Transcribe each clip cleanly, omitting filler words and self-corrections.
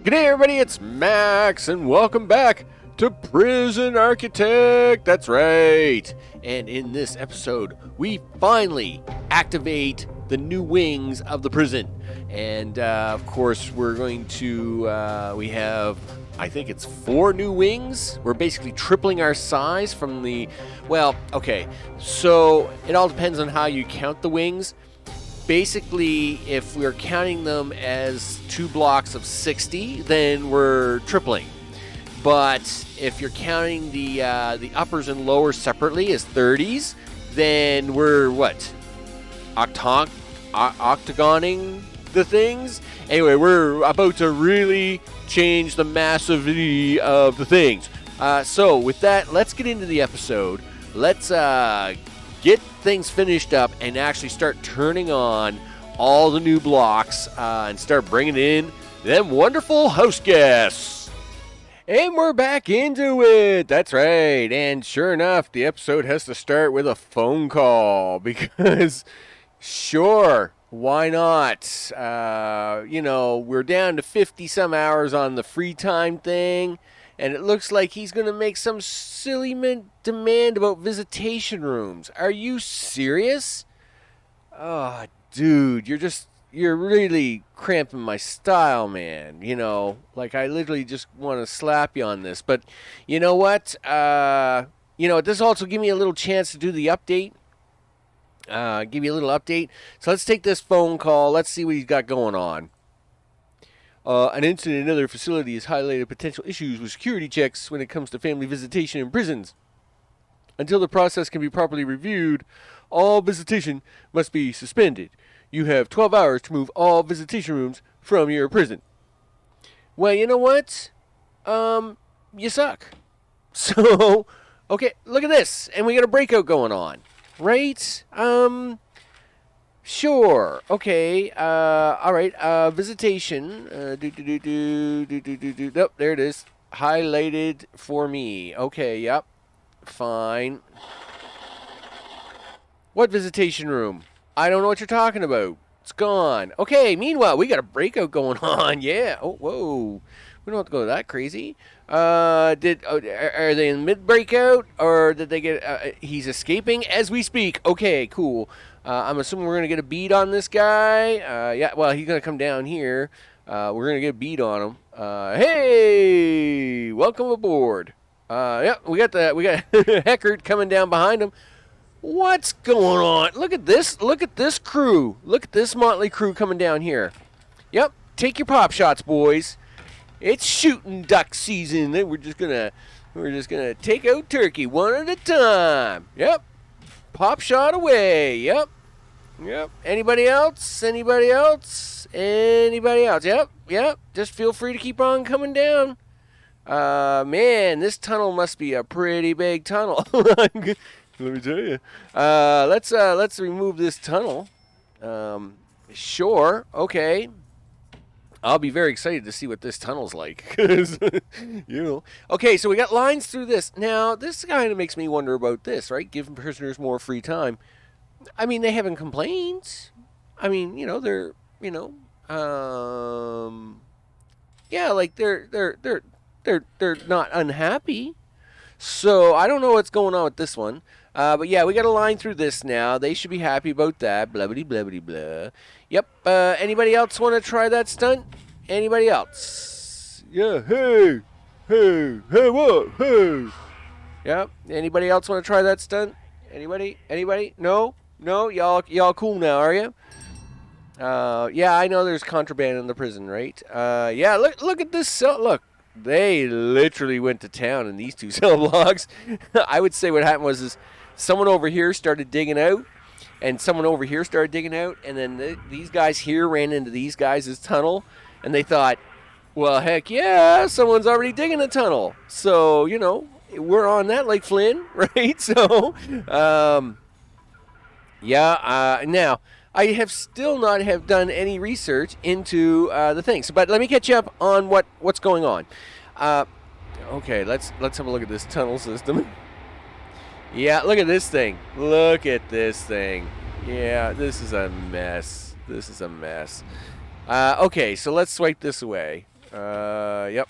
G'day everybody, it's Max, and welcome back to Prison Architect. That's right. And in this episode, we finally activate the new wings of the prison. And of course, we're going to, we have, I think it's 4 new wings. We're basically tripling our size from the, well, okay. So it all depends on how you count the wings. Basically, if we're counting them as 2 blocks of 60, then we're tripling. But if you're counting the uppers and lowers separately as 30s, then we're what? Octagoning the things? Anyway, we're about to really change the massivity of the things. So with that, let's get into the episode. Let's get things finished up and actually start turning on all the new blocks and start bringing in them wonderful house guests. And we're back into it. That's right. And sure enough, the episode has to start with a phone call because sure, why not? We're down to 50 some hours on the free time thing. And it looks like he's going to make some silly demand about visitation rooms. Are you serious? Oh, dude, you're really cramping my style, man. You know, like I literally just want to slap you on this. But you know what? This also give me a little chance to do the update. Give you a little update. So let's take this phone call. Let's see what he's got going on. An incident in another facility has highlighted potential issues with security checks when it comes to family visitation in prisons. Until the process can be properly reviewed, all visitation must be suspended. You have 12 hours to move all visitation rooms from your prison. Well, you know what? You suck. So, okay, look at this. And we got a breakout going on. Right? Sure. Okay. All right. Visitation. Nope. There it is. Highlighted for me. Okay. Yep. Fine. What visitation room? I don't know what you're talking about. It's gone. Okay. Meanwhile, we got a breakout going on. Yeah. Oh, whoa. We don't have to go that crazy. Are they in mid breakout or did they get? He's escaping as we speak. Okay. Cool. I'm assuming we're going to get a bead on this guy. Yeah, well, he's going to come down here. We're going to get a bead on him. Hey, welcome aboard. Yeah, we got Heckert coming down behind him. What's going on? Look at this crew. Look at this motley crew coming down here. Yep, take your pop shots, boys. It's shooting duck season. We're just gonna take out turkey one at a time. Yep. Pop shot away. Yep. Anybody else? Yep. Just feel free to keep on coming down. Man, this tunnel must be a pretty big tunnel. Let me tell you. Let's remove this tunnel. Sure. Okay. I'll be very excited to see what this tunnel's like. Okay, so we got lines through this. Now, this kind of makes me wonder about this, right? Giving prisoners more free time. I mean, they haven't complained. I mean, they're, yeah, like they're not unhappy. So I don't know what's going on with this one. But yeah, we got a line through this now. They should be happy about that. Blah, blah, blah, blah, blah. Yep. Anybody else want to try that stunt? Anybody else? Yeah. Hey, what? Hey. Yep. Anybody else want to try that stunt? Anybody? No. Y'all cool now, are you? Yeah, I know there's contraband in the prison, right? Yeah. Look at this cell. Look. They literally went to town in these 2 cell blocks. I would say what happened was someone over here started digging out, and someone over here started digging out, and then these guys here ran into these guys' tunnel, and they thought, well, heck yeah, someone's already digging a tunnel. So, we're on that like Flynn, right? So, now, I have still not have done any research into the things, but let me catch you up on what's going on. Okay, let's have a look at this tunnel system. Yeah, look at this thing. Yeah, this is a mess. Okay, so let's swipe this away. Yep.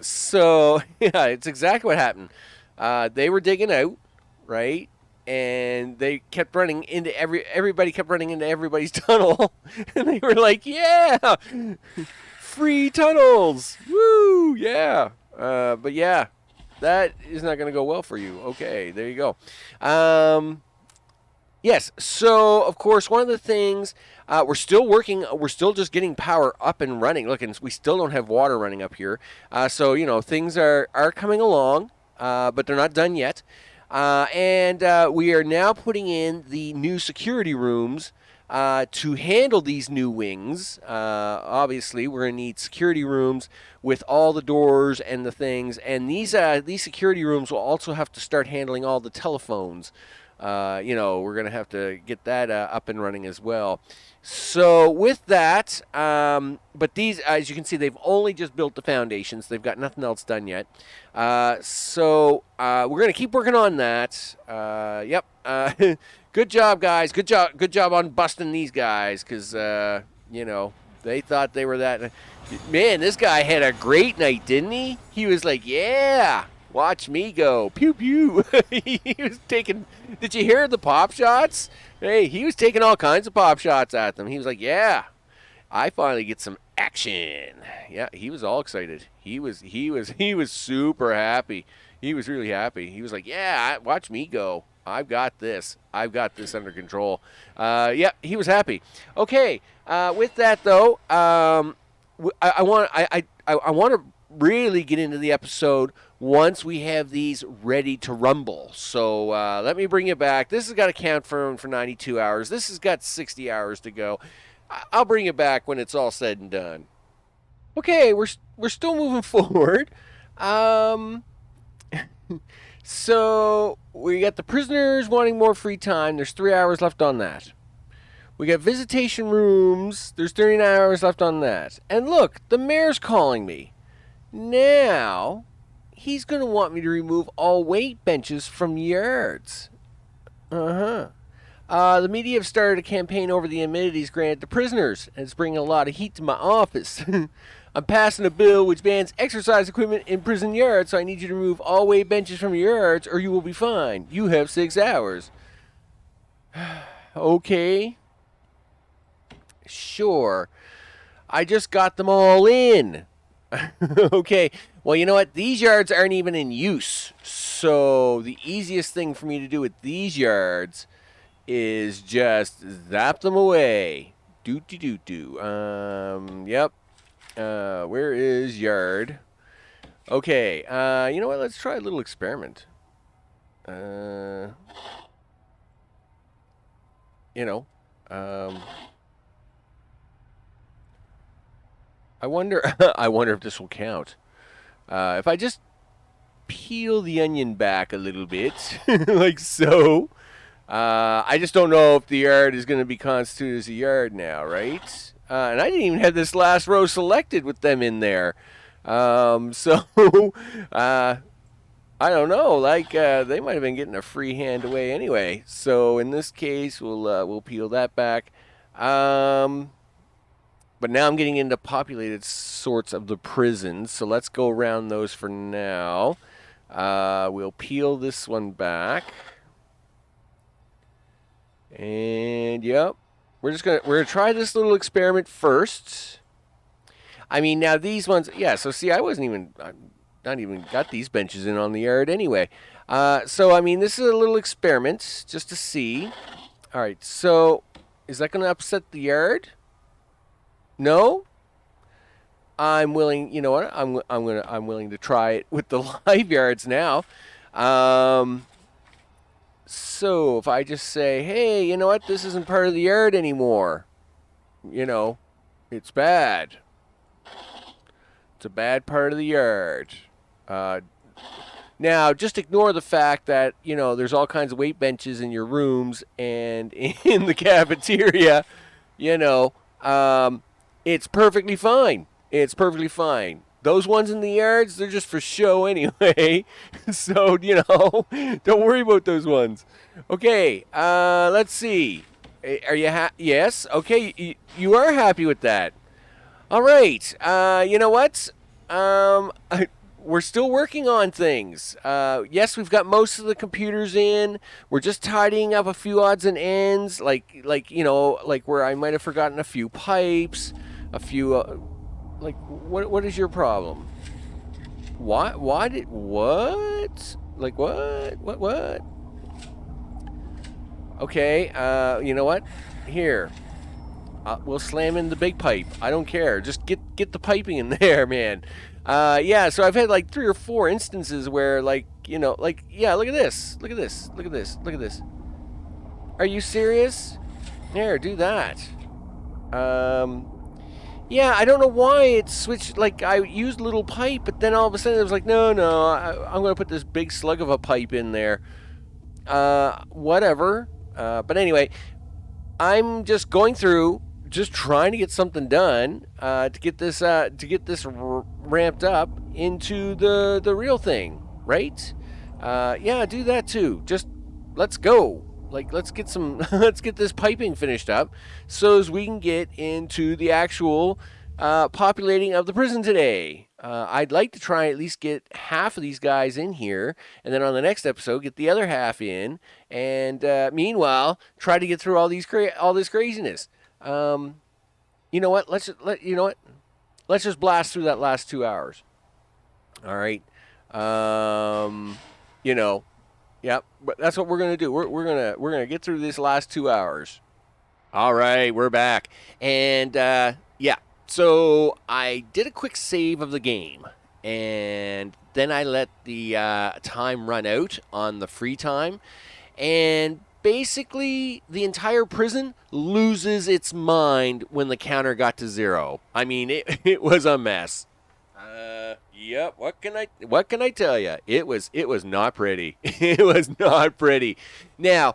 So, yeah, it's exactly what happened. They were digging out, right? And they kept running into everybody kept running into everybody's tunnel. And they were like, yeah, free tunnels. Woo, yeah. But yeah, that is not going to go well for you. Okay, there you go. Yes, so of course, one of the things we're still working, we're still just getting power up and running. Look, and we still don't have water running up here. So, you know, things are coming along, but they're not done yet. And we are now putting in the new security rooms to handle these new wings. Obviously, we're going to need security rooms with all the doors and the things. And these security rooms will also have to start handling all the telephones. You know, we're going to have to get that up and running as well. So with that, but these, as you can see, they've only just built the foundations. They've got nothing else done yet. So we're going to keep working on that. Yep. Good job, guys. Good job on busting these guys, because, you know, they thought they were that. Man, this guy had a great night, didn't he? He was like, yeah. Watch me go. Pew, pew. He was taking... Did you hear the pop shots? Hey, he was taking all kinds of pop shots at them. He was like, yeah, I finally get some action. Yeah, he was all excited. He was super happy. He was really happy. He was like, yeah, watch me go. I've got this. I've got this under control. Yeah, he was happy. Okay, with that, though, I want to really get into the episode once we have these ready to rumble. So let me bring it back. This has got to count for 92 hours. This has got 60 hours to go. I'll bring it back when it's all said and done. Okay, we're still moving forward. So we got the prisoners wanting more free time. There's 3 hours left on that. We got visitation rooms. There's 39 hours left on that. And look, the mayor's calling me. Now, he's going to want me to remove all weight benches from yards. The media have started a campaign over the amenities granted to prisoners, and it's bringing a lot of heat to my office. I'm passing a bill which bans exercise equipment in prison yards, so I need you to remove all weight benches from your yards, or you will be fined. You have 6 hours. Okay. Sure. I just got them all in. Okay, well, you know what? These yards aren't even in use. So the easiest thing for me to do with these yards is just zap them away. Do. Yep. Where is yard? Okay, you know what? Let's try a little experiment. You know, I wonder if this will count. If I just peel the onion back a little bit, like so. I just don't know if the yard is going to be constituted as a yard now, right? And I didn't even have this last row selected with them in there. So, I don't know. Like, they might have been getting a free hand away anyway. So, in this case, we'll peel that back. But now I'm getting into populated sorts of the prisons, so let's go around those for now. We'll peel this one back. And, yep, we're gonna try this little experiment first. I mean, now these ones, yeah, so see, I not even got these benches in on the yard anyway. So, I mean, this is a little experiment just to see. All right, so is that going to upset the yard? No, I'm willing. You know what? I'm willing to try it with the live yards now. So if I just say, hey, you know what? This isn't part of the yard anymore. You know, it's bad. It's a bad part of the yard. Now, just ignore the fact that, you know, there's all kinds of weight benches in your rooms and in the cafeteria. You know, it's perfectly fine. It's perfectly fine. Those ones in the yards, they're just for show anyway. So, you know, don't worry about those ones. Okay, let's see. Are you yes? Okay, you are happy with that. All right. You know what? We're still working on things. Yes, we've got most of the computers in. We're just tidying up a few odds and ends, like where I might have forgotten a few pipes, a few. What is your problem? What? Why did what? Like what? What? Okay. You know what? Here. We'll slam in the big pipe. I don't care. Just get the piping in there, man. Yeah, so I've had like 3 or 4 instances where look at this. Look at this. Look at this. Look at this. Are you serious? Here, do that. Yeah, I don't know why it switched. Like, I used a little pipe, but then all of a sudden it was like, no, I'm going to put this big slug of a pipe in there. Whatever. But anyway, I'm just going through, just trying to get something done to get this ramped up into the real thing, right? Yeah, do that too. Just let's go. Like, let's get this piping finished up so as we can get into the actual populating of the prison today. I'd like to try at least get half of these guys in here, and then on the next episode get the other half in, and meanwhile try to get through all this craziness. You know what? Let's just blast through that last 2 hours. All right. Yep. But that's what we're gonna do. We're gonna get through this last 2 hours. All right, we're back, and yeah. So I did a quick save of the game, and then I let the time run out on the free time, and basically the entire prison loses its mind when the counter got to 0. I mean, it was a mess. Yep. What can I tell you? It was not pretty. It was not pretty. Now,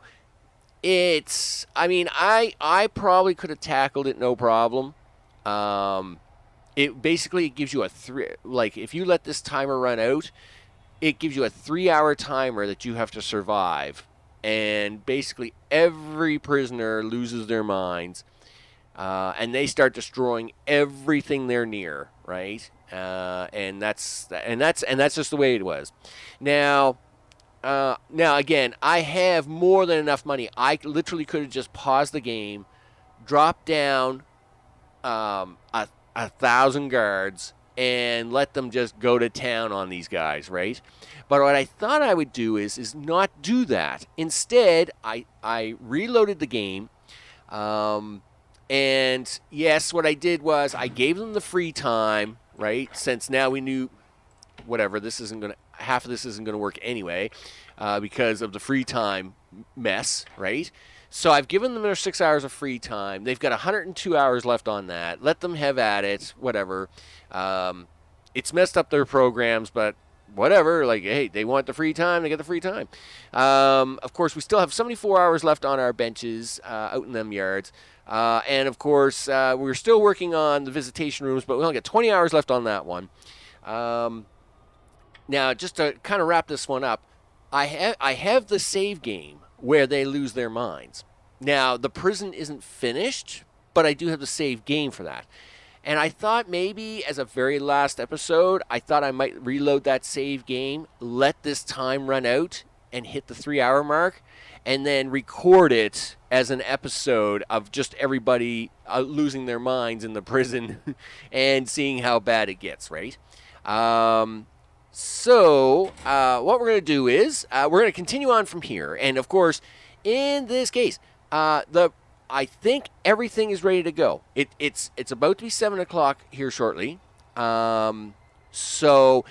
I probably could have tackled it no problem. It gives you if you let this timer run out, it gives you a 3-hour timer that you have to survive, and basically every prisoner loses their minds, and they start destroying everything they're near, right? And that's just the way it was. Now again, I have more than enough money. I literally could have just paused the game, dropped down 1,000 guards, and let them just go to town on these guys, right? But what I thought I would do is not do that. Instead, I reloaded the game, and yes, what I did was I gave them the free time, right? Since now we knew, whatever, half of this isn't gonna work anyway, because of the free time mess, right? So I've given them their 6 hours of free time. They've got 102 hours left on that. Let them have at it, whatever. It's messed up their programs, but whatever. Like, hey, they want the free time, they get the free time. Of course, we still have 74 hours left on our benches out in them yards. And, of course, we're still working on the visitation rooms, but we only got 20 hours left on that one. Now, just to kind of wrap this one up, I have the save game where they lose their minds. Now, the prison isn't finished, but I do have the save game for that. And I thought maybe as a very last episode, I thought I might reload that save game, let this time run out, and hit the 3-hour mark, and then record it as an episode of just everybody losing their minds in the prison and seeing how bad it gets, right? So, what we're going to do is, we're going to continue on from here. And, of course, in this case, I think everything is ready to go. It's about to be 7 o'clock here shortly. So,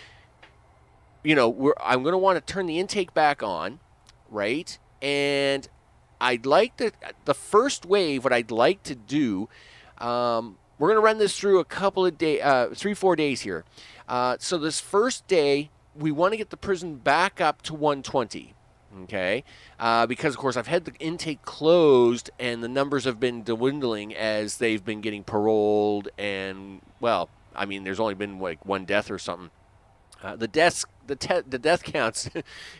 I'm going to want to turn the intake back on, right? And I'd like the first wave, what I'd like to do, we're going to run this through a couple of days, 3-4 days here. So this first day, we want to get the prison back up to 120, okay? Because, of course, I've had the intake closed, and the numbers have been dwindling as they've been getting paroled, and, well, I mean, there's only been, like, 1 death or something. The death counts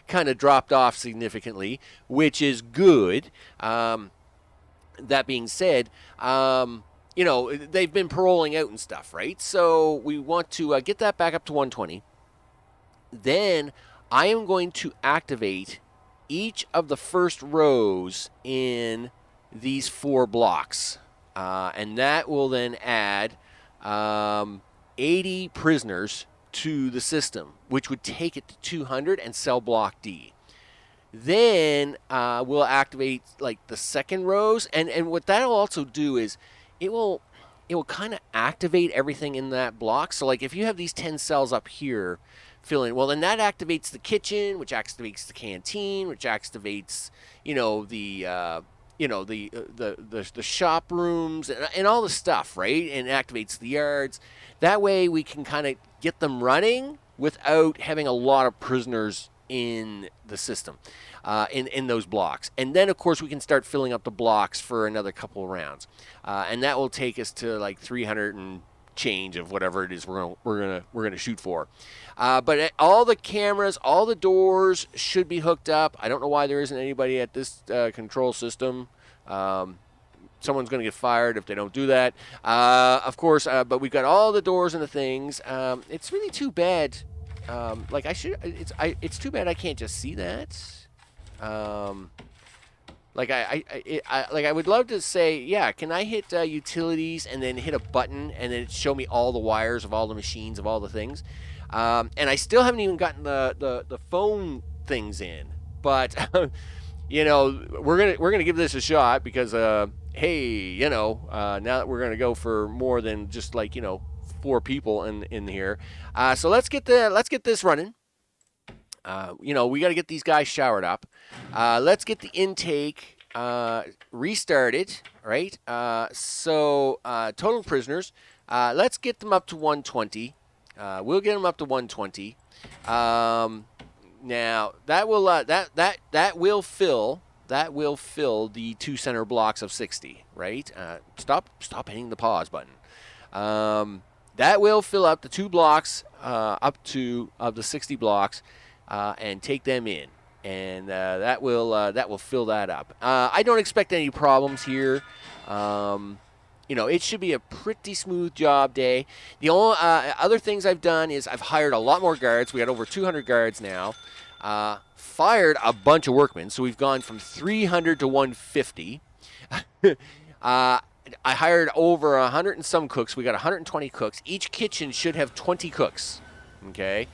kind of dropped off significantly, which is good. That being said, you know, they've been paroling out and stuff, right? So we want to get that back up to 120. Then I am going to activate each of the first rows in these 4 blocks. And that will then add 80 prisoners to the system, which would take it to 200 and sell block D. Then we'll activate like the second rows, and what that'll also do is it will kind of activate everything in that block. So like if you have these 10 cells up here filling, well then that activates the kitchen, which activates the canteen, which activates the shop rooms and all the stuff, right? And activates the yards. That way we can kind of get them running without having a lot of prisoners in the system, in those blocks. And then, of course, we can start filling up the blocks for another couple of rounds. And that will take us to like 300 and change of whatever it is we're gonna shoot for. But all the cameras, all the doors should be hooked up. I don't know why there isn't anybody at this control system. Someone's going to get fired if they don't do that. Of course, but we've got all the doors and the things. It's really too bad. It's too bad I can't just see that. I would love to say, yeah, can I hit utilities and then hit a button and then show me all the wires of all the machines of all the things. And I still haven't even gotten the phone things in, but we're gonna give this a shot because hey, now that we're gonna go for more than just 4 people in here. So let's get this running. We got to get these guys showered up. Let's get the intake restarted, right? Total prisoners. Let's get them up to 120. We'll get them up to 120. Now that will fill the 2 center blocks of 60, right? Stop hitting the pause button. That will fill up the 2 blocks up to of the 60 blocks and take them in, and that will fill that up. I don't expect any problems here. It should be a pretty smooth job day. The only other things I've done is I've hired a lot more guards. We got over 200 guards now. Fired a bunch of workmen, so we've gone from 300 to 150. I hired over 100 and some cooks. We got 120 cooks. Each kitchen should have 20 cooks. Okay,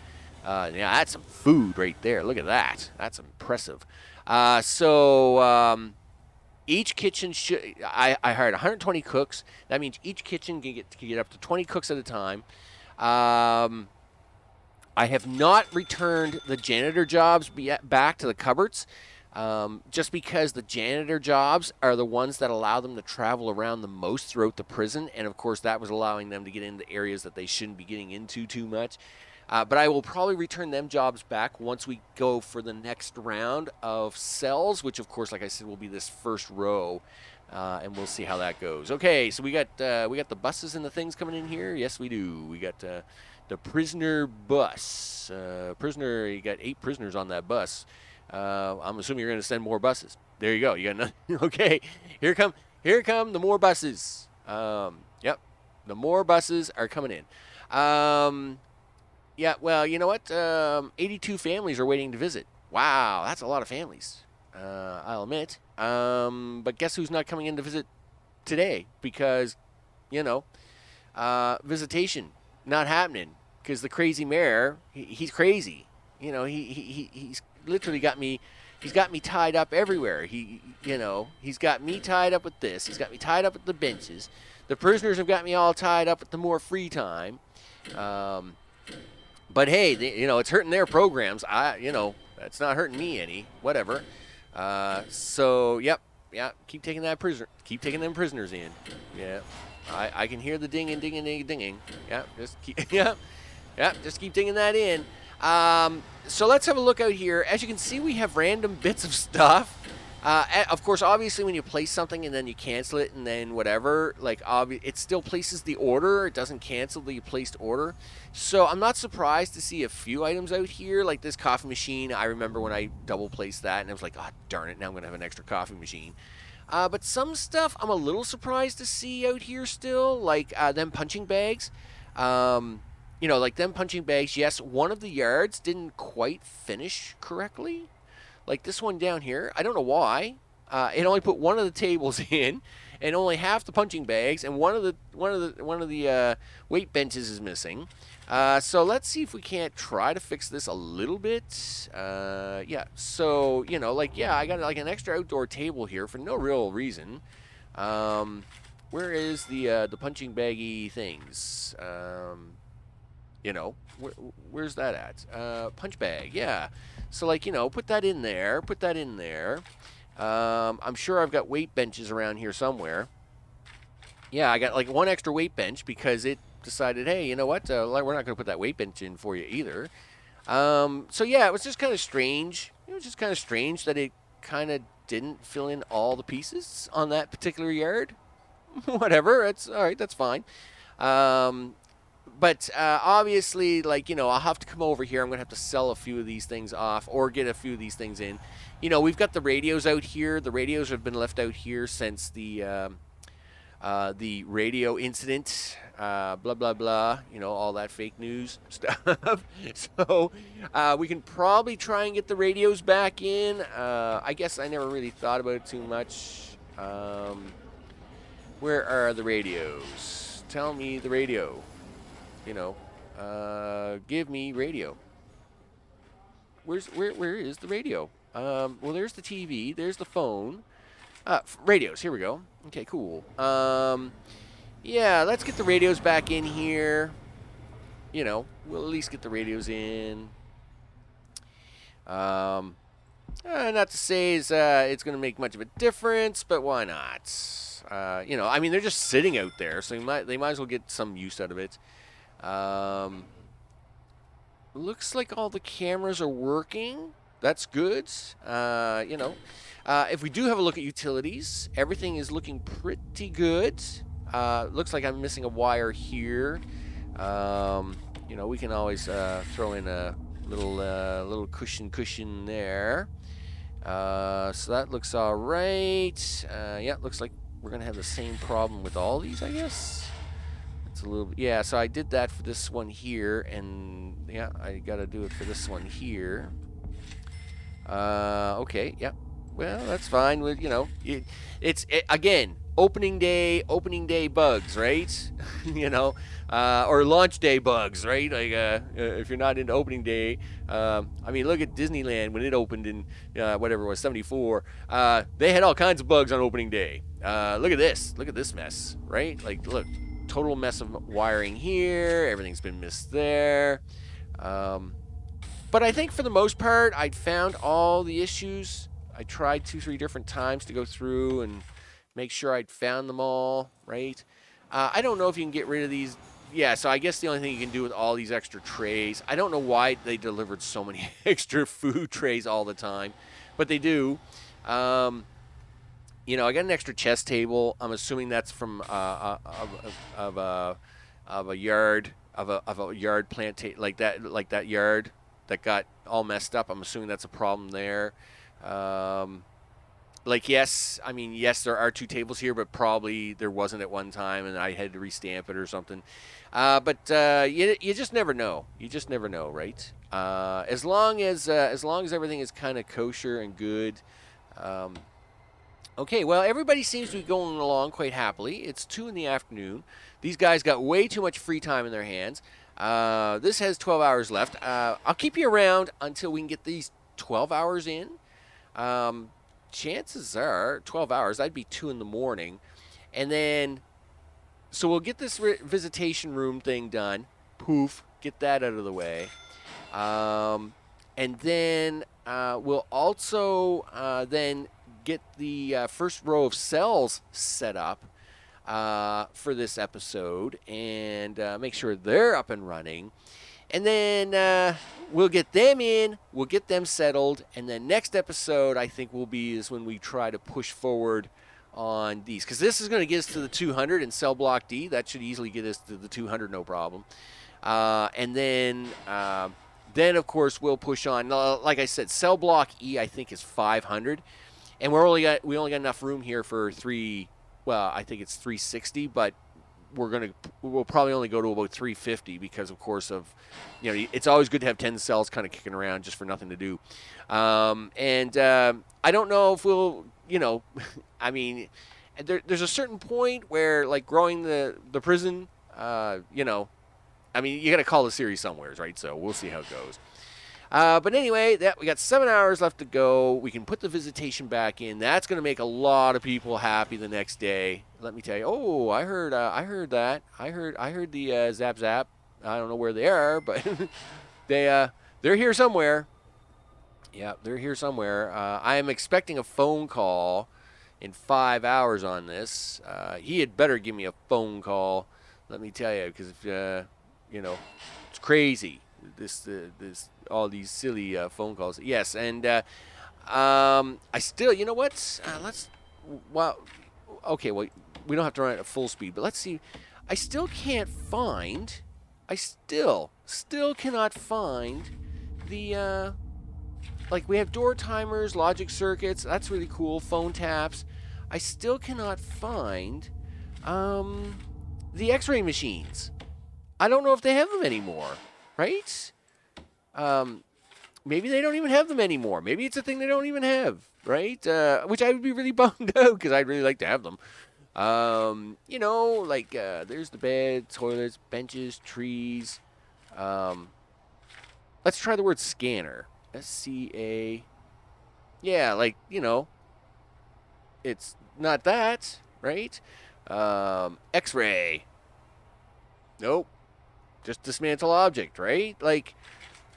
that's some food right there. Look at that. That's impressive. Each kitchen should. I hired 120 cooks. That means each kitchen can get up to 20 cooks at a time. I have not returned the janitor jobs back to the cupboards. Just because the janitor jobs are the ones that allow them to travel around the most throughout the prison, and of course that was allowing them to get into areas that they shouldn't be getting into too much. But I will probably return them jobs back once we go for the next round of cells, which of course, like I said, will be this first row, and we'll see how that goes. Okay, so we got the buses and the things coming in here. Yes, we do. We got the prisoner bus. You got 8 prisoners on that bus. I'm assuming you're going to send more buses. There you go. You got nothing. Okay. Here come the more buses. Yep. The more buses are coming in. Yeah, well, you know what? 82 families are waiting to visit. Wow, that's a lot of families. I'll admit. But guess who's not coming in to visit today? Because, visitation not happening. Because the crazy mayor, he's crazy. He's literally got me. He's got me tied up everywhere. He's got me tied up with this. He's got me tied up at the benches. The prisoners have got me all tied up at the more free time. But hey, it's hurting their programs. It's not hurting me any. Whatever. Keep taking them prisoners in. Yeah, I can hear the dinging. Yeah, just keep. Just keep digging that in. So let's have a look out here. As you can see, we have random bits of stuff. Of course, obviously, when you place something and then you cancel it and then whatever, it still places the order. It doesn't cancel the placed order. So I'm not surprised to see a few items out here, like this coffee machine. I remember when I double placed that, and I was like, oh, darn it, now I'm going to have an extra coffee machine. But some stuff I'm a little surprised to see out here still, like them punching bags. Like them punching bags. Yes, one of the yards didn't quite finish correctly. Like this one down here, I don't know why. It only put one of the tables in, and only half the punching bags, and one of the weight benches is missing. So let's see if we can't try to fix this a little bit. Yeah. So I got like an extra outdoor table here for no real reason. Where is the punching baggy things? Where's that at? Punch bag. Yeah. So put that in there. Put that in there. I'm sure I've got weight benches around here somewhere. Yeah, I got like one extra weight bench because it decided, hey, you know what? We're not going to put that weight bench in for you either. So yeah, it was just kind of strange. It was just kind of strange that it kind of didn't fill in all the pieces on that particular yard. Whatever, it's all right. That's fine. But obviously, I'll have to come over here. I'm going to have to sell a few of these things off or get a few of these things in. We've got the radios out here. The radios have been left out here since the radio incident. Blah, blah, blah. All that fake news stuff. So we can probably try and get the radios back in. I guess I never really thought about it too much. Where are the radios? Tell me the radio. Give me radio. Where is the radio? Well, there's the TV. There's the phone. Radios. Here we go. Okay, cool. Yeah, let's get the radios back in here. We'll at least get the radios in. Not to say it's going to make much of a difference, but why not? They're just sitting out there, so they might as well get some use out of it. Looks like all the cameras are working. That's good. If we do have a look at utilities, everything is looking pretty good. Looks like I'm missing a wire here. We can always throw in a little cushion there. So that looks all right. Yeah, looks like we're gonna have the same problem with all these, I guess. It's a little, yeah. So I did that for this one here, and yeah, I gotta do it for this one here. Okay, yeah. Well, that's fine. With again, opening day bugs, right? Or launch day bugs, right? Like if you're not into opening day, look at Disneyland when it opened in whatever it was, 74. They had all kinds of bugs on opening day. Look at this mess, right? Like, look, total mess of wiring here. Everything's been missed there. But I think for the most part, I'd found all the issues. I tried 2-3 different times to go through and make sure I'd found them all, right? I don't know if you can get rid of these. Yeah, so I guess the only thing you can do with all these extra trays, I don't know why they delivered so many extra food trays all the time, but they do. I got an extra chest table. I'm assuming that's from a yard plant like that yard that got all messed up. I'm assuming that's a problem there. Yes, there are 2 tables here, but probably there wasn't at one time, and I had to restamp it or something. But you just never know. You just never know, right? As long as everything is kind of kosher and good. Okay, well, everybody seems to be going along quite happily. It's 2 in the afternoon. These guys got way too much free time in their hands. This has 12 hours left. I'll keep you around until we can get these 12 hours in. Chances are 12 hours. That'd be 2 in the morning. And then, so we'll get this visitation room thing done. Poof, get that out of the way. And then we'll also then get the first row of cells set up for this episode and make sure they're up and running. And then we'll get them in, we'll get them settled, and then next episode I think is when we try to push forward on these. Because this is going to get us to the 200 in cell block D. That should easily get us to the 200, no problem. And then of course, we'll push on. Like I said, cell block E I think is 500. and we only got enough room here for three. Well, I think it's 360, but we'll probably only go to about 350 because, of course, it's always good to have 10 cells kind of kicking around just for nothing to do. I don't know if we'll, I mean, there's a certain point where, like, growing the prison, I mean, you got to call the series somewhere, right? So we'll see how it goes. But anyway, we got 7 hours left to go. We can put the visitation back in. That's going to make a lot of people happy the next day. Let me tell you. Oh, I heard that. I heard the zap zap. I don't know where they are, but they're here somewhere. Yeah, they're here somewhere. I am expecting a phone call in 5 hours on this. He had better give me a phone call. Let me tell you, because it's crazy. This all these silly phone calls. Yes, and I still, you know what? Okay, well, we don't have to run at full speed, but let's see. I still can't find. I still cannot find the like, we have door timers, logic circuits. That's really cool. Phone taps. I still cannot find the X-ray machines. I don't know if they have them anymore. Right? Maybe they don't even have them anymore. Maybe it's a thing they don't even have, right? Which I would be really bummed out because I'd really like to have them. There's the bed, toilets, benches, trees. Let's try the word scanner. SCA. Yeah, it's not that, right? X-ray. Nope. Just dismantle object, right? Like,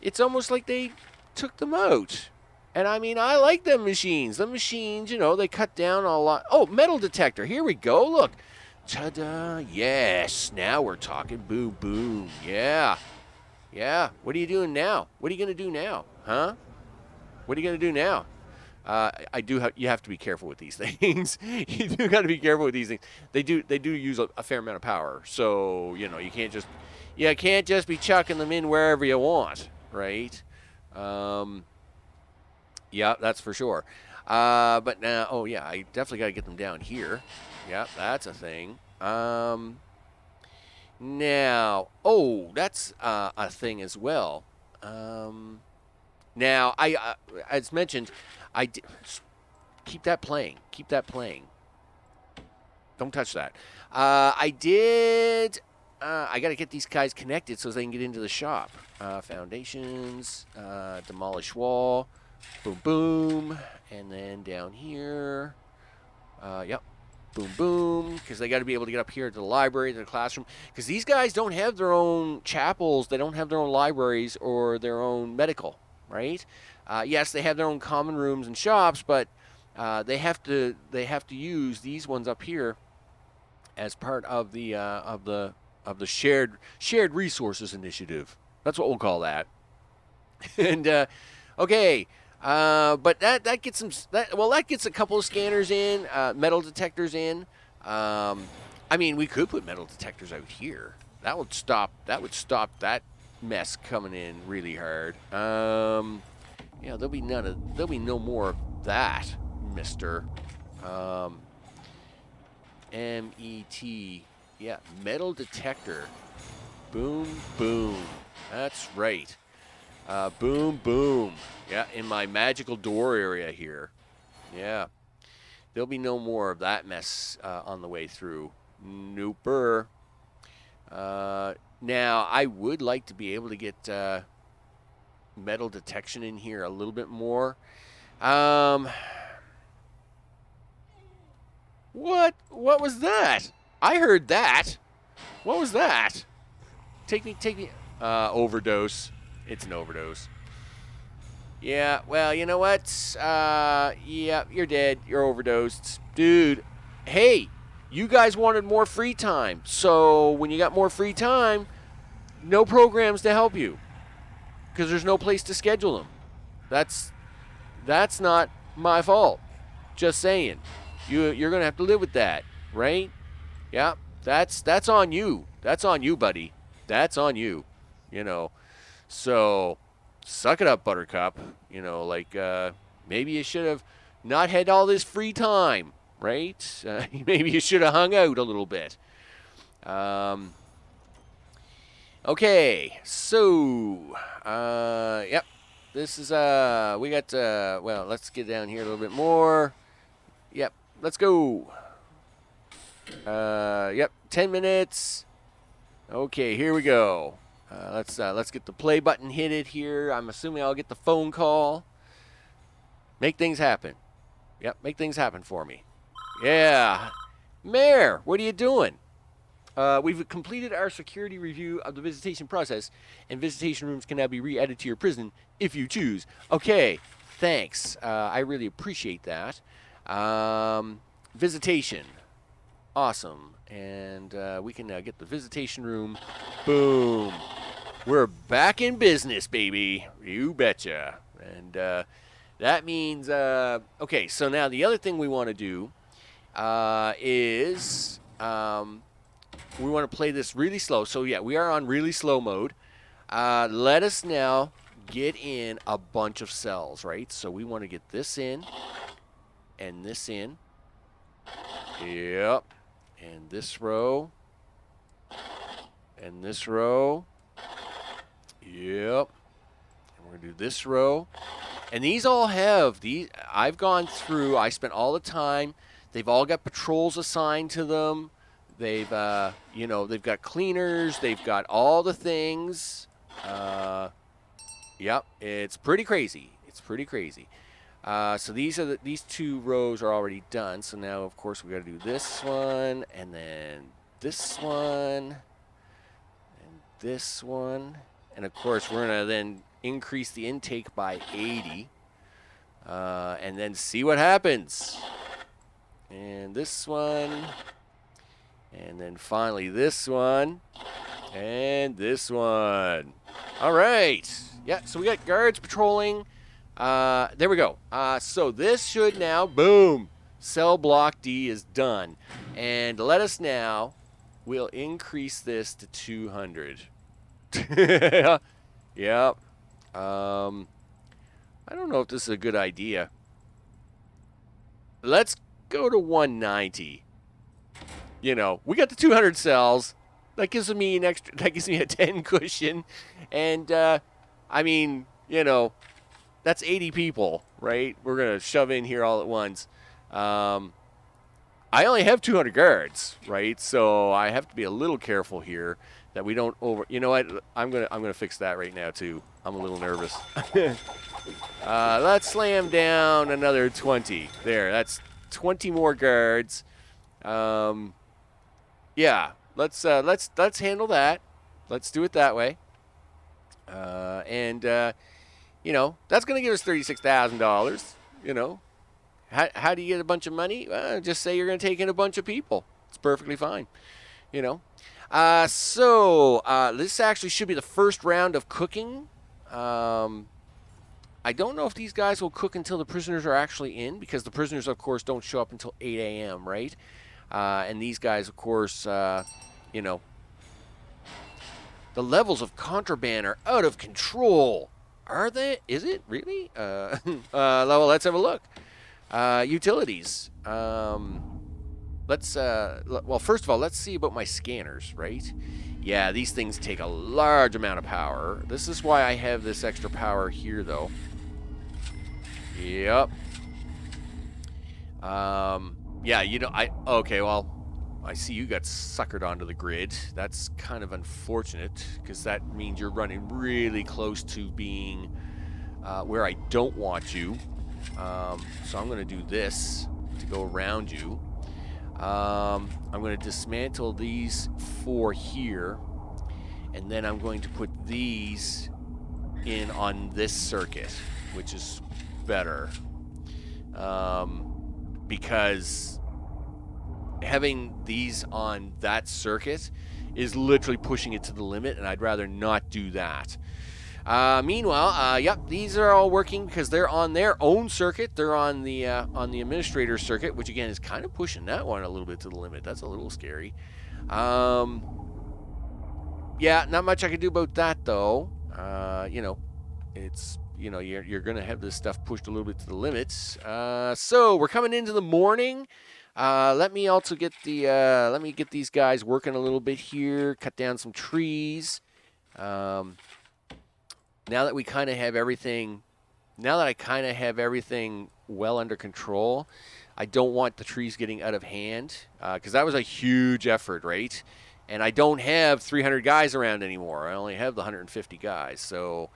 it's almost like they took them out. And I mean, I like them machines. The machines, they cut down a lot. Oh, metal detector. Here we go. Look. Ta-da. Yes. Now we're talking. Boom, boom. Yeah. Yeah. What are you doing now? What are you going to do now? Huh? What are you going to do now? You have to be careful with these things. You do got to be careful with these things. They do use a fair amount of power. So, you can't just be chucking them in wherever you want, right? Yeah, that's for sure. But now, I definitely got to get them down here. Yeah, that's a thing. Now, that's a thing as well. Now, as mentioned, keep that playing. Keep that playing. Don't touch that. I got to get these guys connected so they can get into the shop. Foundations, demolish wall, boom, boom, and then down here, yep, boom, boom, because they got to be able to get up here to the library, to the classroom, because these guys don't have their own chapels, they don't have their own libraries or their own medical, right? Yes, they have their own common rooms and shops, but they have to use these ones up here as part of the shared resources initiative. That's what we'll call that. And okay, but that gets that gets a couple of scanners in, metal detectors in. I mean, we could put metal detectors out here. That would stop that mess coming in really hard. There'll be no more of that, Mister. MET. Yeah, metal detector. Boom, boom. That's right. Boom, boom. Yeah, in my magical door area here. Yeah. There'll be no more of that mess on the way through. Nooper. Now, I would like to be able to get metal detection in here a little bit more. What was that? I heard that. What was that? Take me. Overdose. It's an overdose. Yeah, well, you know what? Yeah, you're dead. You're overdosed. Dude, hey, you guys wanted more free time. So when you got more free time, no programs to help you. Because there's no place to schedule them. That's not my fault. Just saying. You're going to have to live with that, right? Yeah, that's on you. That's on you, buddy. That's on you. So suck it up, Buttercup. Maybe you should have not had all this free time, right? Maybe you should have hung out a little bit. Okay, so, yep, this is, we got, well, let's get down here a little bit more. Yep, let's go. Yep, 10 minutes. Okay, here we go. Let's get the play button hit here. I'm assuming I'll get the phone call. Make things happen. Yep, make things happen for me. Yeah. Mayor, what are you doing? We've completed our security review of the visitation process, and visitation rooms can now be re-added to your prison if you choose. Okay, thanks. I really appreciate that. Visitation. Awesome. And we can now get the visitation room. Boom. We're back in business, baby. You betcha. And that means, okay, so now the other thing we want to do is we want to play this really slow. So, yeah, we are on really slow mode. Let us now get in a bunch of cells, right? So we want to get this in and this in. Yep. And this row. And this row. Yep. And we're going to do this row. And these all have, I've gone through, I spent all the time. They've all got patrols assigned to them. They've, you know, they've got cleaners. They've got all the things. Yep. It's pretty crazy. It's pretty crazy. So these two rows are already done. So now, of course, we got to do this one, and then this one, and this one, and of course, we're gonna then increase the intake by 80, and then see what happens. And this one, and then finally this one, and this one. All right. Yeah. So we got guards patrolling. There we go. So this should now, boom, cell block D is done. And let us now, we'll increase this to 200. Yep. I don't know if this is a good idea. Let's go to 190. You know, we got the 200 cells. That gives me an extra, that gives me a 10 cushion. And, I mean, you know, that's 80 people, right? We're going to shove in here all at once. I only have 200 guards, right? So I have to be a little careful here that we don't over. You know what? I'm gonna fix that right now too. I'm a little nervous. Let's slam down another 20. There, that's 20 more guards. Yeah, let's handle that. Let's do it that way. You know, that's going to give us $36,000, you know. How do you get a bunch of money? Just say you're going to take in a bunch of people. It's perfectly fine, you know. So this actually should be the first round of cooking. I don't know if these guys will cook until the prisoners are actually in, because the prisoners, of course, don't show up until 8 a.m., right? And these guys, of course, you know, the levels of contraband are out of control. Are they? Is it really? Well, let's have a look. Utilities. Let's. Well, first of all, let's see about my scanners, right? Yeah, these things take a large amount of power. This is why I have this extra power here, though. Yep. Yeah, you know, okay, well, I see you got suckered onto the grid. That's kind of unfortunate, because that means you're running really close to being where I don't want you. So I'm going to do this to go around you. I'm going to dismantle these 4 here, and then I'm going to put these in on this circuit, which is better. Because having these on that circuit is literally pushing it to the limit, and I'd rather not do that. Meanwhile, yep, these are all working because they're on their own circuit. They're on the administrator circuit, which again is kind of pushing that one a little bit to the limit. That's a little scary. Yeah, not much I can do about that though. You know, it's you know, you're going to have this stuff pushed a little bit to the limits. So we're coming into the morning. Let me also get let me get these guys working a little bit here, cut down some trees. Now that we kind of have everything, now that I kind of have everything well under control, I don't want the trees getting out of hand, because that was a huge effort, right? And I don't have 300 guys around anymore. I only have the 150 guys. So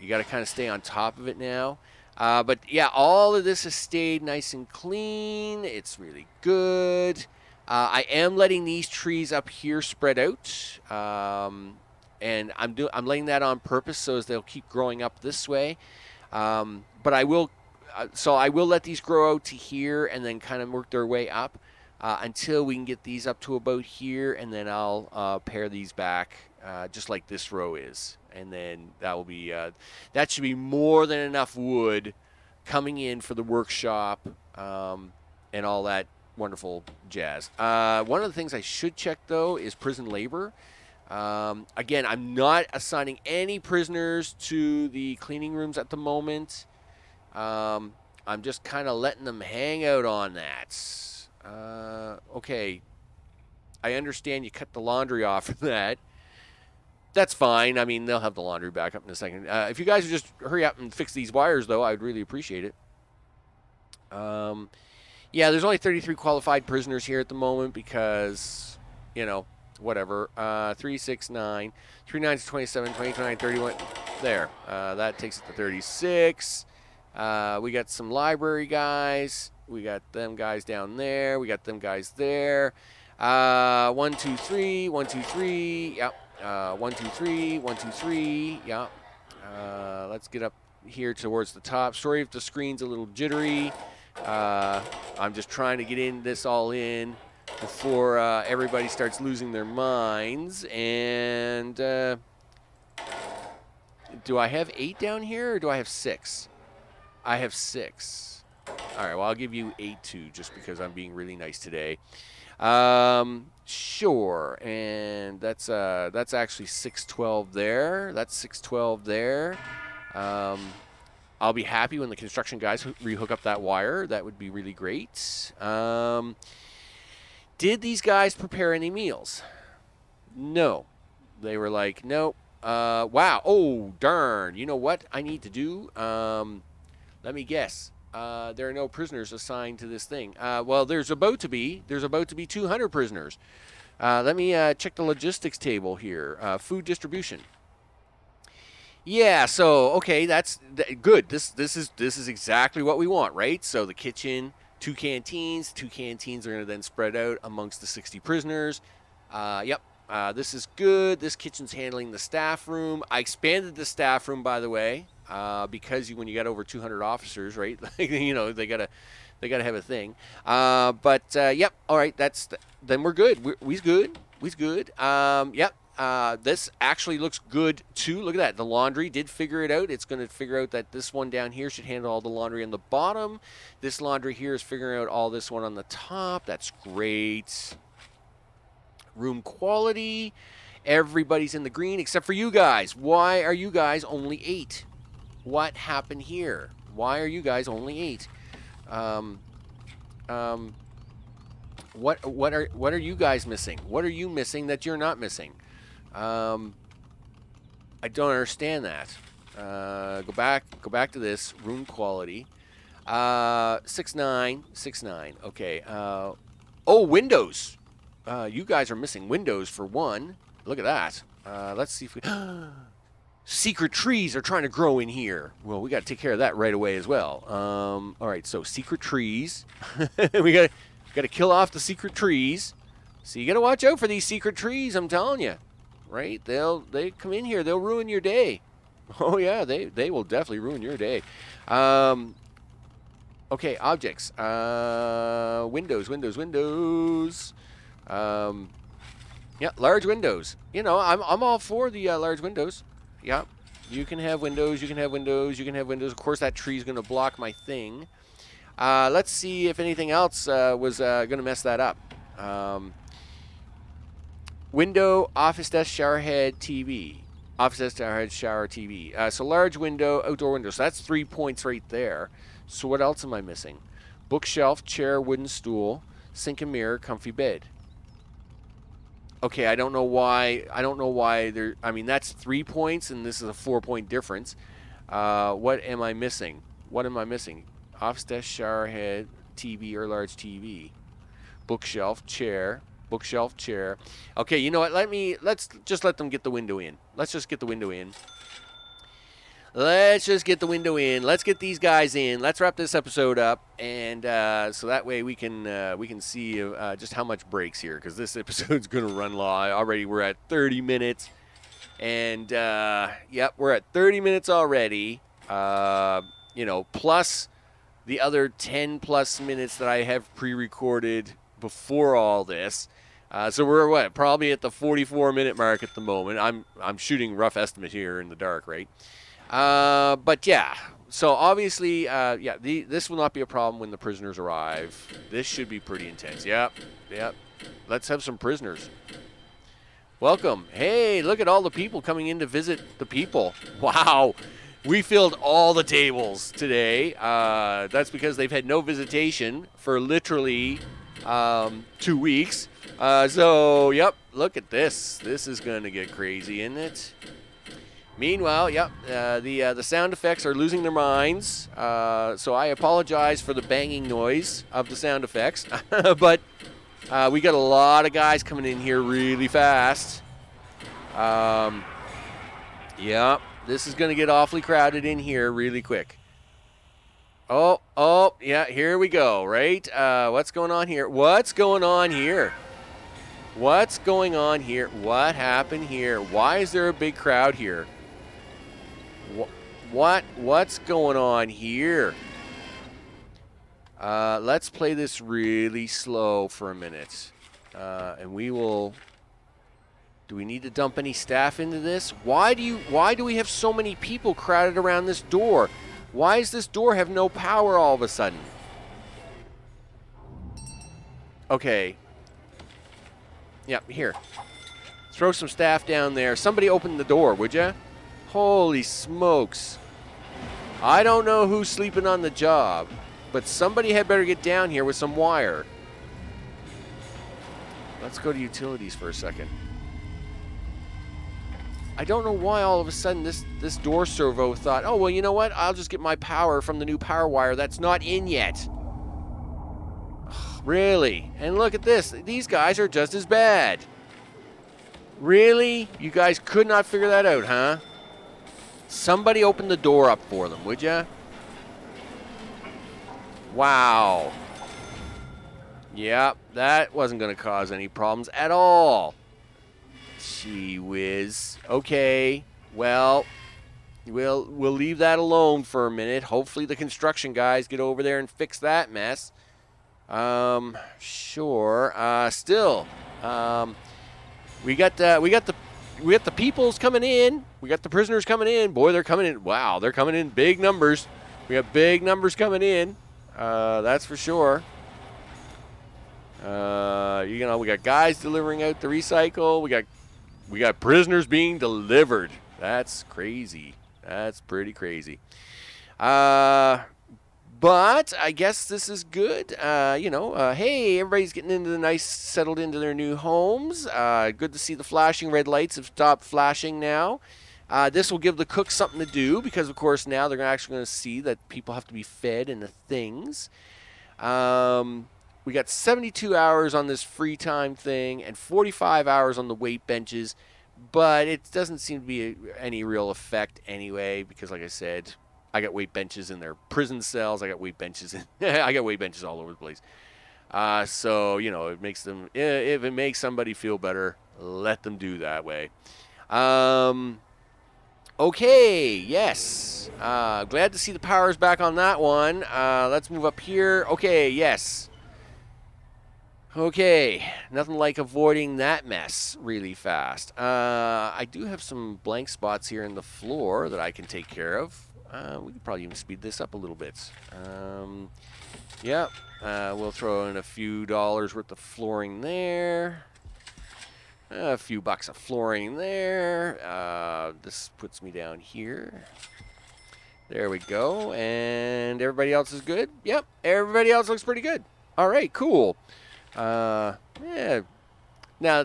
you got to kind of stay on top of it now. But, yeah, all of this has stayed nice and clean. It's really good. I am letting these trees up here spread out. And I'm letting that on purpose so as they'll keep growing up this way. But I will let these grow out to here and then kind of work their way up. Until we can get these up to about here, and then I'll pair these back just like this row is. And then that will be that should be more than enough wood coming in for the workshop and all that wonderful jazz. One of the things I should check, though, is prison labor. Again, I'm not assigning any prisoners to the cleaning rooms at the moment. I'm just kind of letting them hang out on that. Okay, I understand you cut the laundry off of that. That's fine. I mean, they'll have the laundry back up in a second. If you guys would just hurry up and fix these wires, though, I'd really appreciate it. Yeah, there's only 33 qualified prisoners here at the moment because, you know, whatever. 3, 6, 9. 3 9s 27, 29, 31. There. That takes it to 36. We got some library guys. We got them guys down there. We got them guys there. 1, 2, 3. 1, 2, 3. Yep. 1, 2, 3. 1, 2, 3. Yep. Let's get up here towards the top. Sorry if the screen's a little jittery. I'm just trying to get this all in before everybody starts losing their minds. And do I have 8 down here or do I have 6? I have 6. All right, well, I'll give you 8 too, just because I'm being really nice today. Sure, and that's actually 612 there. That's 612 there. I'll be happy when the construction guys rehook up that wire. That would be really great. Did these guys prepare any meals? No. They were like, nope. Wow. Oh, darn. You know what I need to do? Let me guess. There are no prisoners assigned to this thing. Well, there's about to be 200 prisoners. Let me check the logistics table here. Food distribution. Yeah. So okay, that's good. This is exactly what we want, right? So the kitchen, 2 canteens. 2 canteens are going to then spread out amongst the 60 prisoners. Yep. This is good. This kitchen's handling the staff room. I expanded the staff room, by the way. Because when you got over 200 officers, right? You know, they gotta have a thing. Yep. All right. Then we're good. We's good. Yep. This actually looks good too. Look at that. The laundry did figure it out. It's going to figure out that this one down here should handle all the laundry on the bottom. This laundry here is figuring out all this one on the top. That's great. Room quality. Everybody's in the green except for you guys. Why are you guys only 8? What happened here? Why are you guys only 8? What are you guys missing? What are you missing that you're not missing? I don't understand that. Go back to this room quality. 6-9. Okay. Oh, windows. You guys are missing windows for one. Look at that. Let's see if we. Secret trees are trying to grow in here. Well, we got to take care of that right away as well. All right, so secret trees. we got to kill off the secret trees. So you got to watch out for these secret trees. I'm telling you, right? They come in here. They'll ruin your day. Oh yeah, they will definitely ruin your day. Okay, objects. Windows. Yeah, large windows. You know, I'm all for the large windows. Yeah, you can have windows. Of course, that tree is going to block my thing. Let's see if anything else was going to mess that up. Window, office desk, shower head, TV. Office desk, shower, TV. So large window, outdoor window. So that's 3 points right there. So what else am I missing? Bookshelf, chair, wooden stool, sink and mirror, comfy bed. Okay, I don't know why. I don't know why there. I mean, that's 3 points, and this is a 4-point difference. What am I missing? What am I missing? Office desk, shower head, TV or large TV, bookshelf, chair, bookshelf, chair. Okay, you know what? Let's just let them get the window in. Let's just get the window in. Let's just get the window in. Let's get these guys in. Let's wrap this episode up, and so that way we can see just how much breaks here, because this episode's gonna run long. Already we're at 30 minutes, and yep, we're at 30 minutes already. You know, plus the other 10 plus minutes that I have pre-recorded before all this. So we're probably at the 44-minute mark at the moment. I'm shooting rough estimate here in the dark, right? But yeah, so obviously, yeah, this will not be a problem when the prisoners arrive. This should be pretty intense. Yep. Let's have some prisoners. Welcome. Hey, look at all the people coming in to visit the people. Wow. We filled all the tables today. That's because they've had no visitation for literally 2 weeks. So, yep, look at this. This is going to get crazy, isn't it? Meanwhile, yep, the sound effects are losing their minds. So I apologize for the banging noise of the sound effects. But we got a lot of guys coming in here really fast. Yep. This is going to get awfully crowded in here really quick. Oh, yeah, here we go, right? What's going on here? What's going on here? What's going on here? What happened here? Why is there a big crowd here? What's going on here? Let's play this really slow for a minute. And we will... Do we need to dump any staff into this? Why do we have so many people crowded around this door? Why does this door have no power all of a sudden? Okay. Yep, here. Throw some staff down there. Somebody open the door, would ya? Holy smokes. I don't know who's sleeping on the job, but somebody had better get down here with some wire. Let's go to utilities for a second. I don't know why all of a sudden this door servo thought, oh, well, you know what? I'll just get my power from the new power wire that's not in yet. Really? And look at this. These guys are just as bad. Really? You guys could not figure that out, huh? Somebody open the door up for them, would ya? Wow. Yep, that wasn't going to cause any problems at all. Gee whiz. Okay, well, we'll leave that alone for a minute. Hopefully the construction guys get over there and fix that mess. Sure. Still, we got the peoples coming in. We got the prisoners coming in. Boy, they're coming in. Wow, they're coming in big numbers. We got big numbers coming in. That's for sure. You know, we got guys delivering out the recycle. We got prisoners being delivered. That's crazy. That's pretty crazy. But I guess this is good. You know, hey, everybody's getting settled into their new homes. Good to see the flashing red lights have stopped flashing now. This will give the cooks something to do because, of course, now they're actually going to see that people have to be fed and the things. We got 72 hours on this free time thing and 45 hours on the weight benches, but it doesn't seem to be any real effect anyway because, like I said, I got weight benches in their prison cells. I got weight benches I got weight benches all over the place. So, you know, it makes them, if it makes somebody feel better, let them do that way. Okay, yes. Glad to see the power's back on that one. Let's move up here. Okay, yes. Okay, nothing like avoiding that mess really fast. I do have some blank spots here in the floor that I can take care of. We could probably even speed this up a little bit. Yep, we'll throw in a few dollars worth of flooring there. A few bucks of flooring there. This puts me down here. There we go. And everybody else is good? Yep, everybody else looks pretty good. All right, cool. Yeah. Now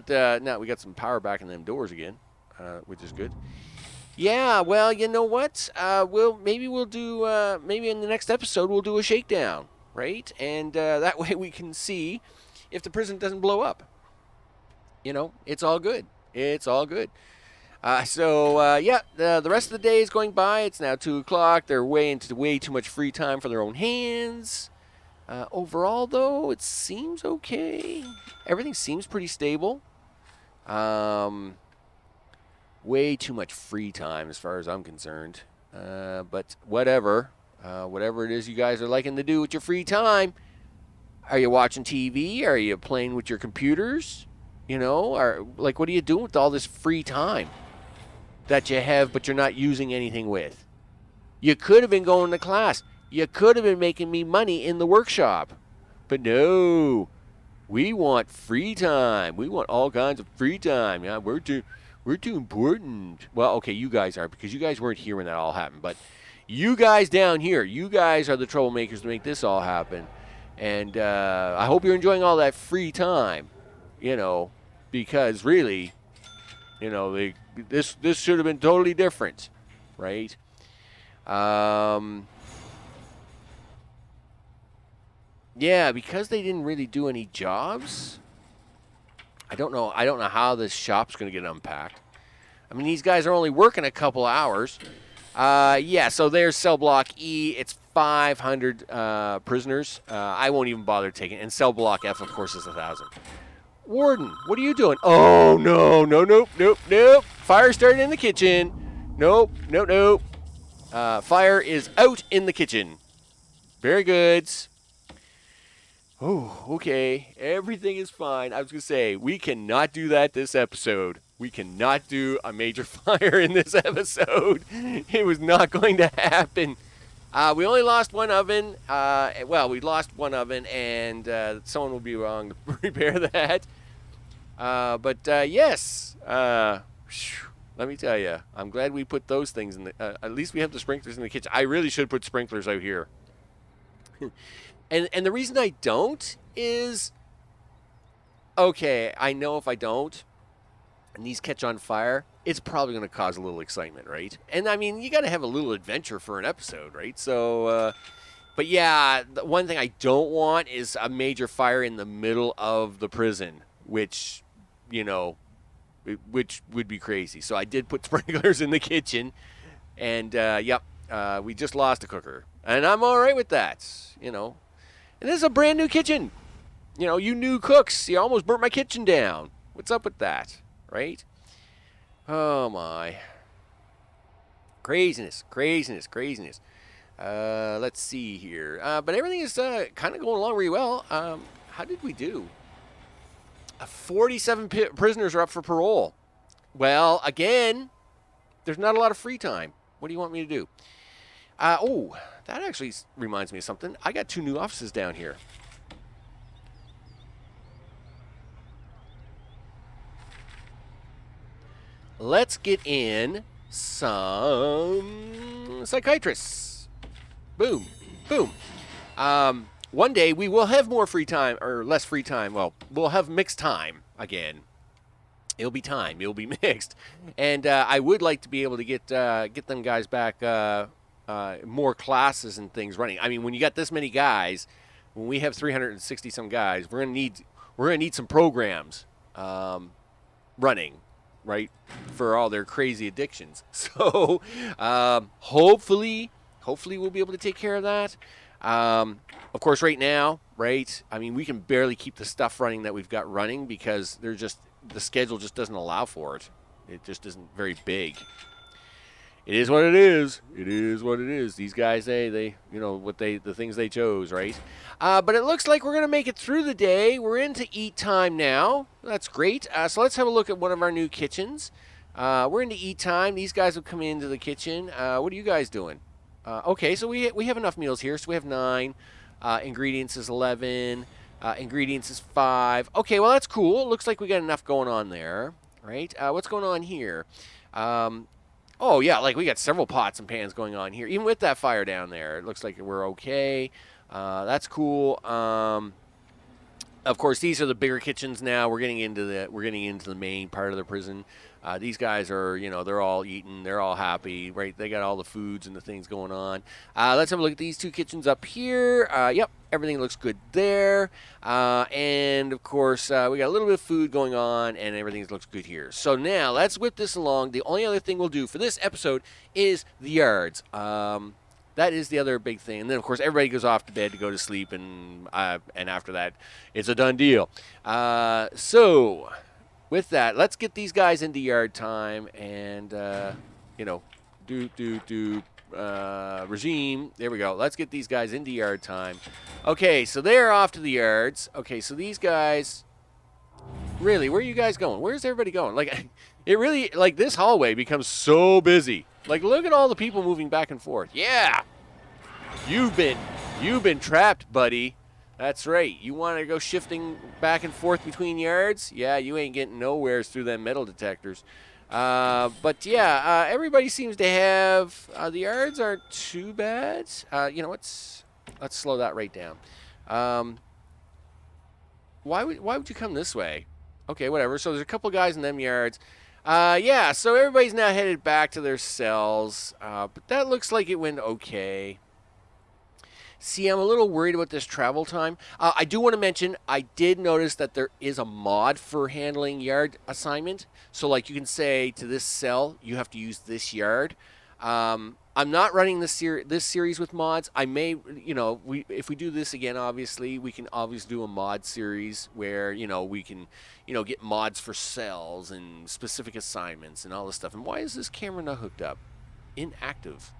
we got some power back in them doors again, which is good. Yeah, well, you know what? Maybe in the next episode we'll do a shakedown, right? And that way we can see if the prison doesn't blow up. You know, it's all good. It's all good. The rest of the day is going by. It's now 2 o'clock. They're way into way too much free time for their own hands. Overall, though, it seems okay. Everything seems pretty stable. Way too much free time as far as I'm concerned. But whatever. Whatever it is you guys are liking to do with your free time. Are you watching TV? Are you playing with your computers? You know, what are you doing with all this free time that you have but you're not using anything with? You could have been going to class. You could have been making me money in the workshop. But no, we want free time. We want all kinds of free time. Yeah, we're too important. Well, okay, you guys are, because you guys weren't here when that all happened. But you guys down here, you guys are the troublemakers to make this all happen. And I hope you're enjoying all that free time, you know, because really, you know, this should have been totally different, right? Yeah, because they didn't really do any jobs. I don't know how this shop's going to get unpacked. I mean, these guys are only working a couple hours. So there's cell block E. It's 500 prisoners. I won't even bother taking it. And cell block F, of course, is 1,000. Warden, what are you doing? Oh, nope. Fire started in the kitchen. Nope. Fire is out in the kitchen. Very good. Oh, okay. Everything is fine. I was going to say, we cannot do that this episode. We cannot do a major fire in this episode. It was not going to happen. We only lost one oven. We lost one oven, and someone will be wrong to repair that. Yes. Let me tell you, I'm glad we put those things in the... at least we have the sprinklers in the kitchen. I really should put sprinklers out here. And the reason I don't is... Okay, I know if I don't, and these catch on fire, it's probably going to cause a little excitement, right? And, I mean, you got to have a little adventure for an episode, right? So, but yeah, the one thing I don't want is a major fire in the middle of the prison, which, you know, which would be crazy. So I did put sprinklers in the kitchen, and, we just lost a cooker. And I'm all right with that, you know. And this is a brand new kitchen. You know, you new cooks, you almost burnt my kitchen down. What's up with that, right? Oh, my. Craziness. Let's see here. But everything is kind of going along really well. How did we do? 47 prisoners are up for parole. Well, again, there's not a lot of free time. What do you want me to do? That actually reminds me of something. I got 2 new offices down here. Let's get in some psychiatrists. Boom. One day we will have more free time, or less free time. Well, we'll have mixed time again. It'll be time. It'll be mixed. And I would like to be able to get them guys back more classes and things running. I mean, when you got this many guys, when we have 360 some guys, we're gonna need some programs running, right, for all their crazy addictions. So hopefully we'll be able to take care of that. Of course, right now, right, I mean, we can barely keep the stuff running that we've got running because the schedule just doesn't allow for it. It just isn't very big. It is what it is. These guys, they you know, the things they chose, right? But it looks like we're going to make it through the day. We're into eat time now. That's great. So let's have a look at one of our new kitchens. We're into eat time. These guys have come into the kitchen. What are you guys doing? Okay, so we have enough meals here. So we have 9. Ingredients is 11. Ingredients is 5. Okay, well, that's cool. Looks like we got enough going on there, right? What's going on here? Oh, yeah, like we got several pots and pans going on here. Even with that fire down there, it looks like we're okay. That's cool. Of course, these are the bigger kitchens now. We're getting into the main part of the prison. These guys are, they're all eating, they're all happy, right? They got all the foods and the things going on. Let's have a look at these 2 kitchens up here. Yep, everything looks good there. And of course, we got a little bit of food going on, and everything looks good here. So now let's whip this along. The only other thing we'll do for this episode is the yards. That is the other big thing. And then, of course, everybody goes off to bed to go to sleep, and after that, it's a done deal. So, with that, let's get these guys into yard time and, regime. There we go. Let's get these guys into yard time. Okay, so they're off to the yards. Okay, so these guys, really, where are you guys going? Where's everybody going? Like, it really, like, this hallway becomes so busy. Like, look at all the people moving back and forth. Yeah, you've been trapped, buddy. That's right. You want to go shifting back and forth between yards? Yeah, you ain't getting nowheres through them metal detectors. But yeah, everybody seems to have the yards aren't too bad. Let's slow that right down. Why would you come this way? Okay, whatever. So there's a couple guys in them yards. Yeah, so everybody's now headed back to their cells. But that looks like it went okay. See, I'm a little worried about this travel time. I do want to mention, I did notice that there is a mod for handling yard assignment. So, like, you can say to this cell, you have to use this yard. I'm not running this series with mods. I may, if we do this again, obviously, we can obviously do a mod series where, we can, get mods for cells and specific assignments and all this stuff. And why is this camera not hooked up? Inactive.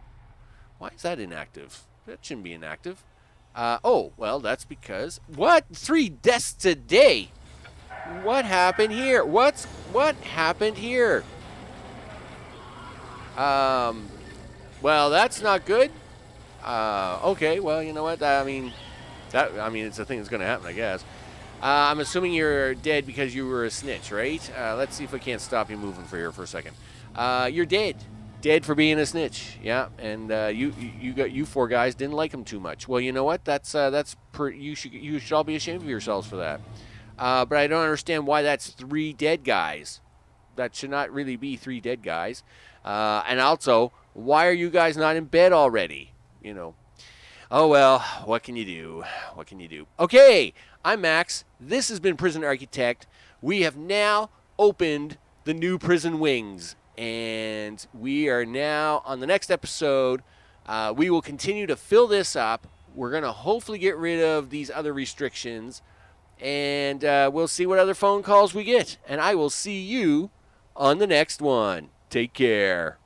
Why is that inactive? That shouldn't be inactive. Well, that's because... What? 3 deaths today? What happened here? What happened here? Well, that's not good. Okay, well, you know what? It's a thing that's going to happen, I guess. I'm assuming you're dead because you were a snitch, right? Let's see if I can't stop you moving for a second. You're dead. Dead for being a snitch, yeah, and you 4 guys didn't like him too much. Well, you know what? You should all be ashamed of yourselves for that. But I don't understand why that's 3 dead guys. That should not really be 3 dead guys. And also, why are you guys not in bed already? Oh well, what can you do? What can you do? Okay, I'm Max. This has been Prison Architect. We have now opened the new prison wings. And we are now on the next episode. We will continue to fill this up. We're going to hopefully get rid of these other restrictions. And we'll see what other phone calls we get. And I will see you on the next one. Take care.